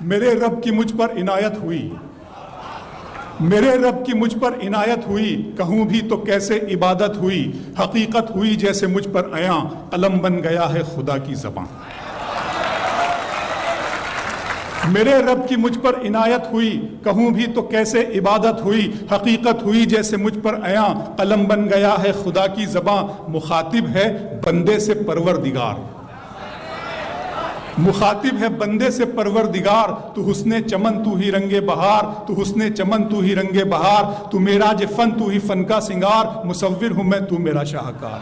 میرے رب کی مجھ پر عنایت ہوئی، میرے رب کی مجھ پر عنایت ہوئی، کہوں بھی تو کیسے عبادت ہوئی، حقیقت ہوئی جیسے مجھ پر عیاں، قلم بن گیا ہے خدا کی زبان۔ میرے رب کی مجھ پر عنایت ہوئی، کہوں بھی تو کیسے عبادت ہوئی، حقیقت ہوئی جیسے مجھ پر عیاں، قلم بن گیا ہے خدا کی زبان۔ مخاطب ہے بندے سے پروردگار، مخاطب ہے بندے سے پروردگار، تو حسن چمن تو ہی رنگ بہار، تو حسن چمن تو ہی رنگ بہار، تو معراج فن تو ہی فن کا سنگار، مصور ہوں میں تو میرا شاہکار۔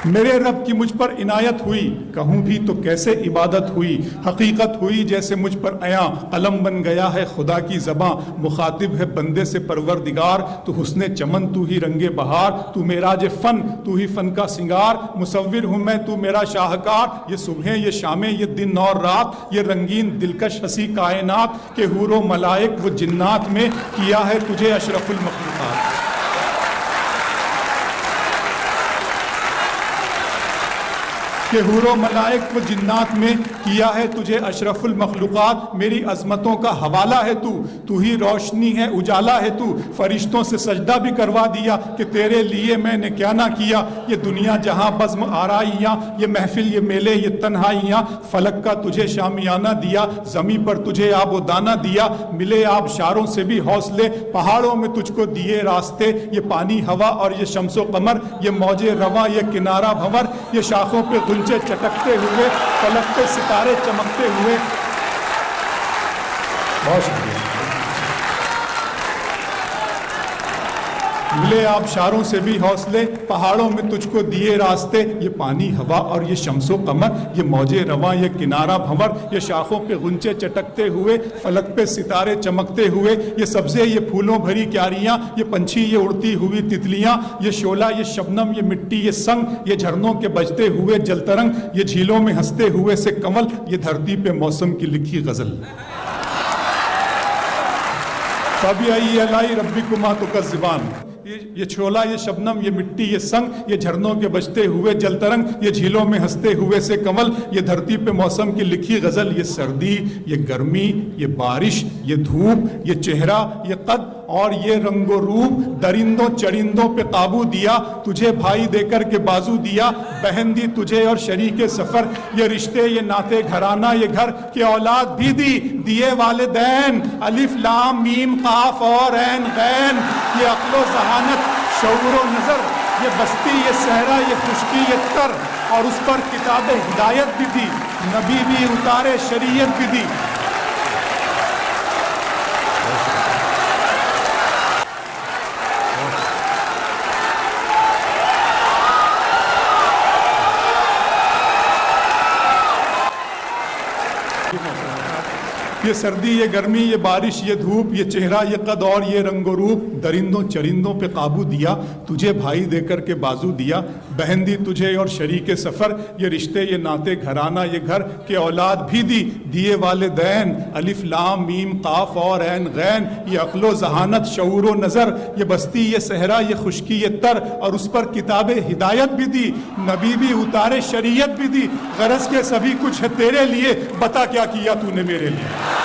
میرے رب کی مجھ پر عنایت ہوئی، کہوں بھی تو کیسے عبادت ہوئی، حقیقت ہوئی جیسے مجھ پر عیاں، قلم بن گیا ہے خدا کی زباں۔ مخاطب ہے بندے سے پروردگار، تو حسن چمن تو ہی رنگ بہار، تو معراج فن تو ہی فن کا سنگار، مصور ہوں میں تو میرا شاہکار۔ یہ صبحیں یہ شامیں یہ دن اور رات، یہ رنگین دلکش ہنسی کائنات، کہ حور و ملائک و جنات میں کیا ہے تجھے اشرف المخلوقات۔ کہ حور و ملائک و جنات میں کیا ہے تجھے اشرف المخلوقات۔ میری عظمتوں کا حوالہ ہے تو ہی روشنی ہے اجالا ہے تو، فرشتوں سے سجدہ بھی کروا دیا کہ تیرے لیے میں نے کیا نہ کیا۔ یہ دنیا جہاں بزم آرائیاں، یہ محفل یہ میلے یہ تنہائیاں، فلک کا تجھے شامیانہ دیا، زمین پر تجھے آب و دانہ دیا، ملے آب شاروں سے بھی حوصلے، پہاڑوں میں تجھ کو دیے راستے، یہ پانی ہوا اور یہ شمس و قمر، یہ موج رواں یہ کنارہ بھنور، یہ شاخوں پہ غنچے چٹکتے ہوئے، فلک پہ ستارے چمکتے ہوئے۔ بہت شکریہ۔ ملے آبشاروں سے بھی حوصلے، پہاڑوں میں تجھ کو دیے راستے، یہ پانی ہوا اور یہ شمس و قمر، یہ موج رواں یہ کنارہ بھنور، یہ شاخوں پہ غنچے چٹکتے ہوئے، فلک پہ ستارے چمکتے ہوئے، یہ سبزے یہ پھولوں بھری کیاریاں، یہ پنچھی یہ اڑتی ہوئی تتلیاں، یہ شعلہ یہ شبنم یہ مٹی یہ سنگ، یہ جھرنوں کے بجتے ہوئے جل ترنگ، یہ جھیلوں میں ہنستے ہوئے سے کمل، یہ دھرتی پہ موسم کی لکھی غزل۔ فَبِأَيِّ آلَاءِ رَبِّكُمَا تُكَذِّبَانِ، یہ چھولا یہ شبنم یہ مٹی یہ سنگ، یہ جھرنوں کے بجتے ہوئے جل ترنگ، یہ جھیلوں میں ہنستے ہوئے سے کمل، یہ دھرتی پہ موسم کی لکھی غزل۔ یہ سردی یہ گرمی یہ بارش یہ دھوپ یہ چہرہ یہ قد اور یہ رنگ و روپ، درندوں چرندوں پہ قابو دیا، تجھے بھائی دے کر کے بازو دیا، بہن دی تجھے اور شریک سفر، یہ رشتے یہ ناتے گھرانہ یہ گھر، کہ اولاد بھی دی دیے والدین، الف لام میم قاف اور عین غین، یہ عقل و ذہانت شعور و نظر، یہ بستی یہ صحرا یہ خشکی یہ تر، اور اس پر کتاب ہدایت بھی دی، نبی بھی اتارے شریعت بھی دی۔ یہ سردی یہ گرمی یہ بارش یہ دھوپ، یہ چہرہ یہ قد اور یہ رنگ و روپ، درندوں چرندوں پہ قابو دیا، تجھے بھائی دے کر کے بازو دیا، بہن دی تجھے اور شریک سفر، یہ رشتے یہ ناتے گھرانہ یہ گھر، کہ اولاد بھی دی دیے والدین، الف لام میم قاف اور عین غین، یہ عقل و ذہانت شعور و نظر، یہ بستی یہ صحرا یہ خشکی یہ تر، اور اس پر کتاب ہدایت بھی دی، نبی بھی اتارے شریعت بھی دی، غرض کے سبھی کچھ ہے تیرے لیے، بتا کیا کیا تو نے میرے لیے۔